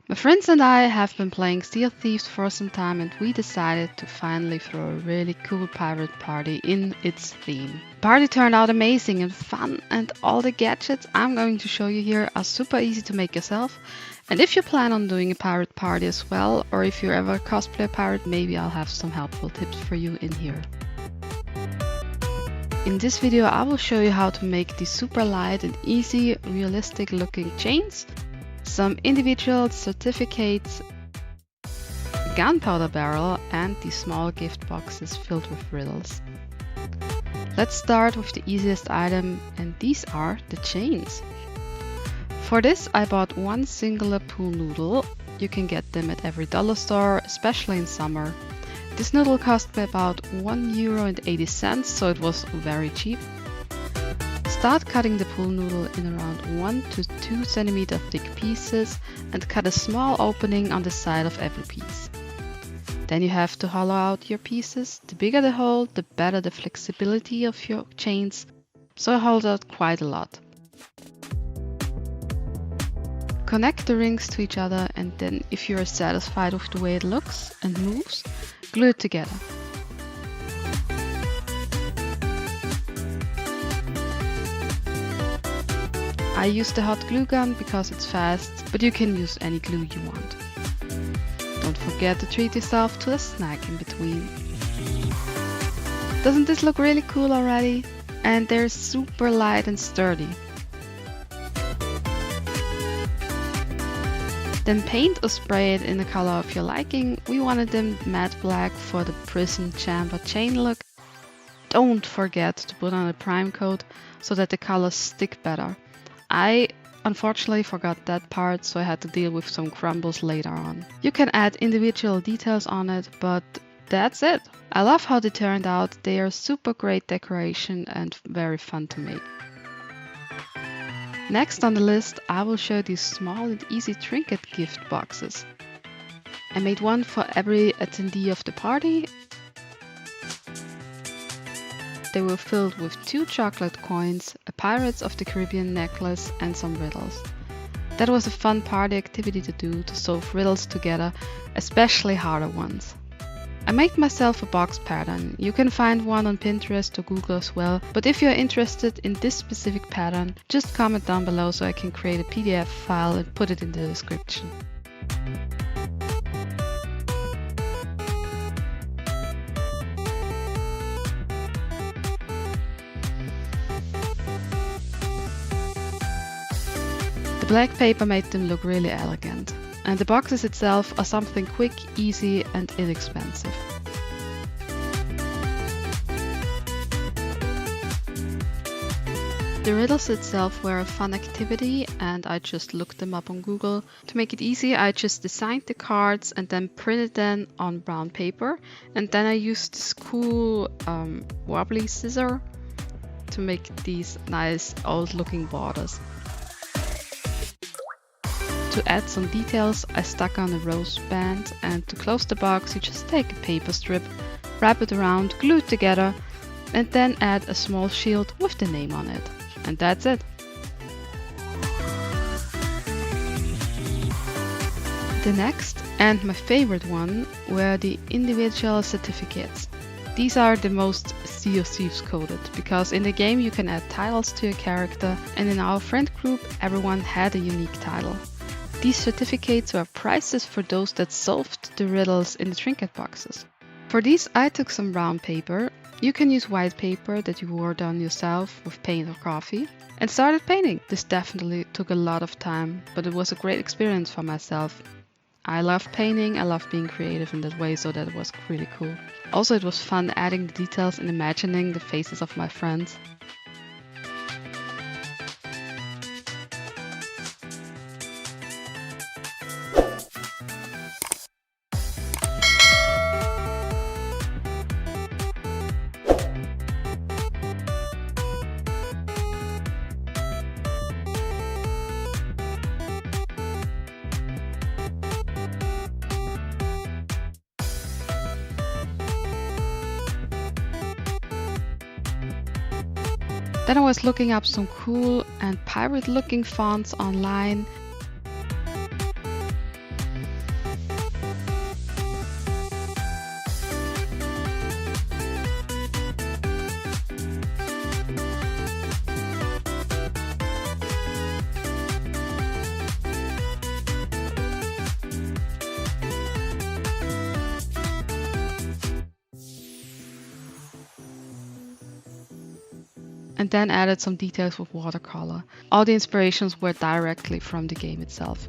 My friends and I have been playing Sea of Thieves for some time, and we decided to finally throw a really cool pirate party in its theme. The party turned out amazing and fun, and all the gadgets I'm going to show you here are super easy to make yourself. And if you plan on doing a pirate party as well, or if you're ever a cosplay pirate, maybe I'll have some helpful tips for you in here. In this video I will show you how to make these super light and easy, realistic looking chains, some individual certificates, a gunpowder barrel, and these small gift boxes filled with riddles. Let's start with the easiest item, and these are the chains. For this I bought one singular pool noodle. You can get them at every dollar store, especially in summer. This noodle cost me about €1.80, so it was very cheap. Start cutting the pool noodle in around 1 to 2 cm thick pieces and cut a small opening on the side of every piece. Then you have to hollow out your pieces. The bigger the hole, the better the flexibility of your chains, so I hollowed out quite a lot. Connect the rings to each other, and then if you are satisfied with the way it looks and moves, glue it together. I use the hot glue gun because it's fast, but you can use any glue you want. Don't forget to treat yourself to a snack in between. Doesn't this look really cool already? And they're super light and sturdy. Then paint or spray it in the color of your liking. We wanted them matte black for the prison chamber chain look. Don't forget to put on a prime coat so that the colors stick better. I unfortunately forgot that part, so I had to deal with some crumbles later on. You can add individual details on it, but that's it. I love how they turned out. They are super great decoration and very fun to make. Next on the list, I will show these small and easy trinket gift boxes. I made one for every attendee of the party. They were filled with 2 chocolate coins, a Pirates of the Caribbean necklace, and some riddles. That was a fun party activity to do, to solve riddles together, especially harder ones. I made myself a box pattern. You can find one on Pinterest or Google as well, but if you're interested in this specific pattern, just comment down below so I can create a PDF file and put it in the description. The black paper made them look really elegant. And the boxes itself are something quick, easy, and inexpensive. The riddles itself were a fun activity, and I just looked them up on Google. To make it easy, I just designed the cards and then printed them on brown paper, and then I used this cool wobbly scissor to make these nice old looking borders. To add some details, I stuck on a rose band, and to close the box you just take a paper strip, wrap it around, glue it together, and then add a small shield with the name on it. And that's it. The next, and my favorite one, were the individual certificates. These are the most Sea of Thieves coded, because in the game you can add titles to your character, and in our friend group everyone had a unique title. These certificates were prizes for those that solved the riddles in the trinket boxes. For these I took some brown paper. You can use white paper that you wore down yourself with paint or coffee, and started painting. This definitely took a lot of time, but it was a great experience for myself. I love painting, I love being creative in that way, so that was really cool. Also, it was fun adding the details and imagining the faces of my friends. Then I was looking up some cool and pirate looking fonts online. and then added some details with watercolor. All the inspirations were directly from the game itself.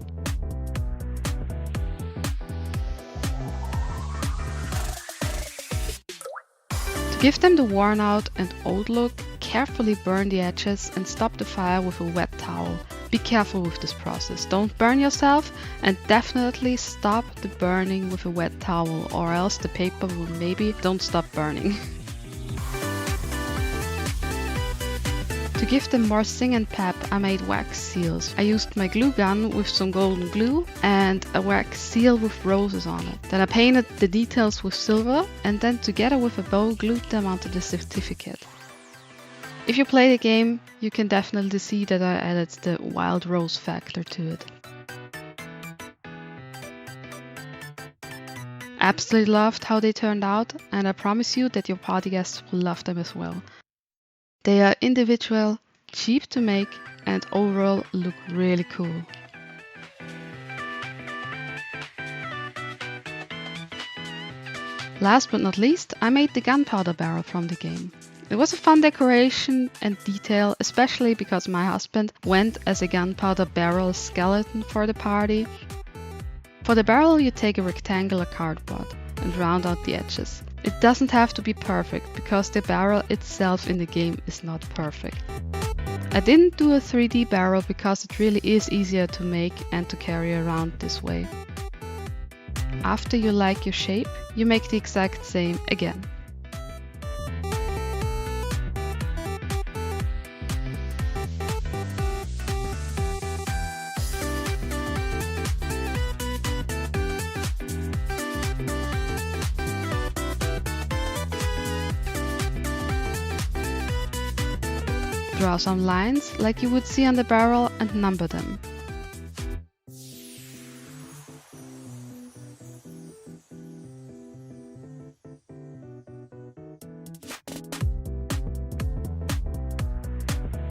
To give them the worn out and old look, carefully burn the edges and stop the fire with a wet towel. Be careful with this process, don't burn yourself, and definitely stop the burning with a wet towel, or else the paper will maybe don't stop burning. To give them more sing and pep, I made wax seals. I used my glue gun with some golden glue and a wax seal with roses on it. Then I painted the details with silver and then together with a bow glued them onto the certificate. If you play the game, you can definitely see that I added the wild rose factor to it. Absolutely loved how they turned out, and I promise you that your party guests will love them as well. They are individual, cheap to make, and overall look really cool. Last but not least, I made the gunpowder barrel from the game. It was a fun decoration and detail, especially because my husband went as a gunpowder barrel skeleton for the party. For the barrel, you take a rectangular cardboard and round out the edges. It doesn't have to be perfect, because the barrel itself in the game is not perfect. I didn't do a 3D barrel because it really is easier to make and to carry around this way. After you like your shape, you make the exact same again. Draw some lines like you would see on the barrel and number them.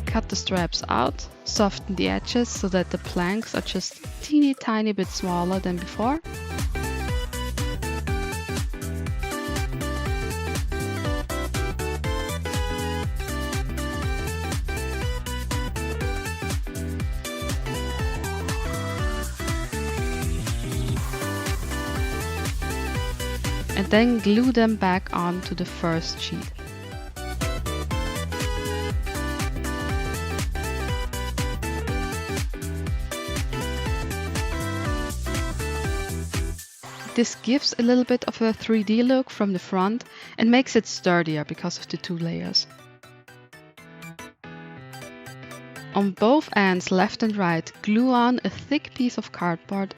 Cut the straps out, soften the edges so that the planks are just teeny tiny bit smaller than before. And then glue them back onto the first sheet. This gives a little bit of a 3D look from the front and makes it sturdier because of the two layers. On both ends, left and right, glue on a thick piece of cardboard .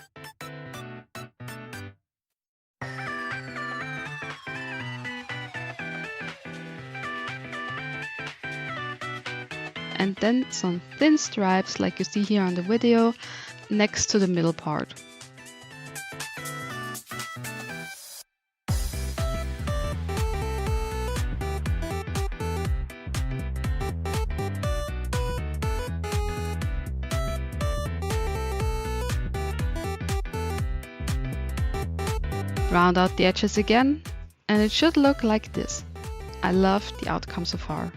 And then some thin stripes like you see here on the video next to the middle part. Round out the edges again, and it should look like this. I love the outcome so far.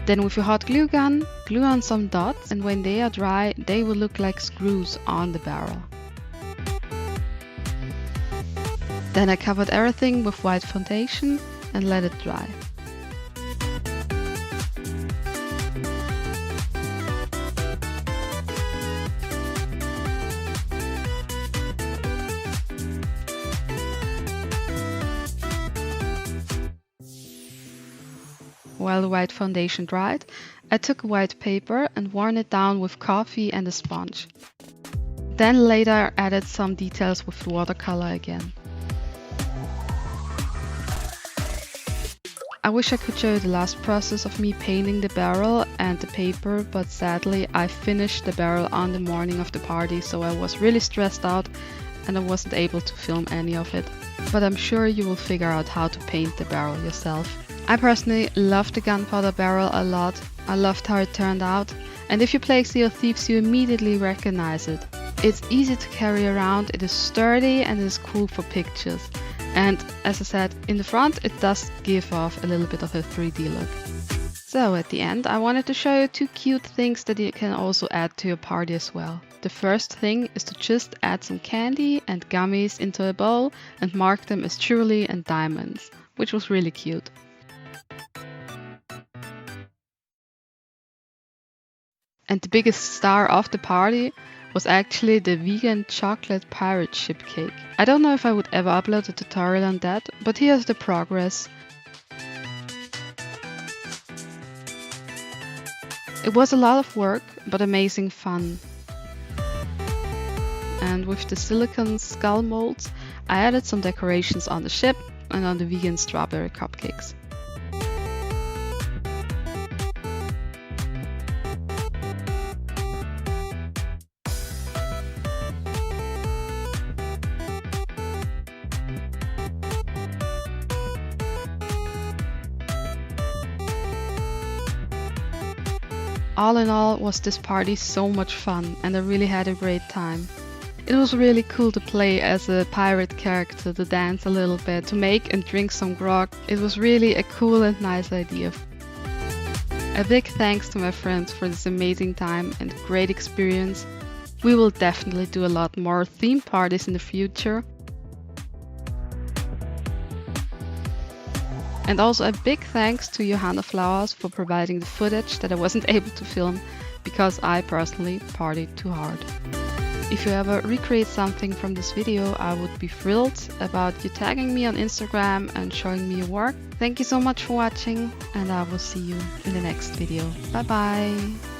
Then with your hot glue gun, glue on some dots, and when they are dry, they will look like screws on the barrel. Then I covered everything with white foundation and let it dry. While the white foundation dried, I took white paper and worn it down with coffee and a sponge. Then later added some details with watercolor again. I wish I could show you the last process of me painting the barrel and the paper, but sadly I finished the barrel on the morning of the party, so I was really stressed out and I wasn't able to film any of it. But I'm sure you will figure out how to paint the barrel yourself. I personally loved the gunpowder barrel a lot. I loved how it turned out, and if you play Sea of Thieves you immediately recognize it. It's easy to carry around, it is sturdy and it is cool for pictures. And as I said, in the front it does give off a little bit of a 3D look. So at the end, I wanted to show you 2 cute things that you can also add to your party as well. The first thing is to just add some candy and gummies into a bowl and mark them as jewelry and diamonds, which was really cute. And the biggest star of the party was actually the vegan chocolate pirate ship cake. I don't know if I would ever upload a tutorial on that, but here's the progress. It was a lot of work, but amazing fun. And with the silicone skull molds, I added some decorations on the ship and on the vegan strawberry cupcakes. All in all, was this party so much fun, and I really had a great time. It was really cool to play as a pirate character, to dance a little bit, to make and drink some grog. It was really a cool and nice idea. A big thanks to my friends for this amazing time and great experience. We will definitely do a lot more theme parties in the future. And also a big thanks to Johanna Flowers for providing the footage that I wasn't able to film because I personally partied too hard. If you ever recreate something from this video, I would be thrilled about you tagging me on Instagram and showing me your work. Thank you so much for watching, and I will see you in the next video. Bye bye!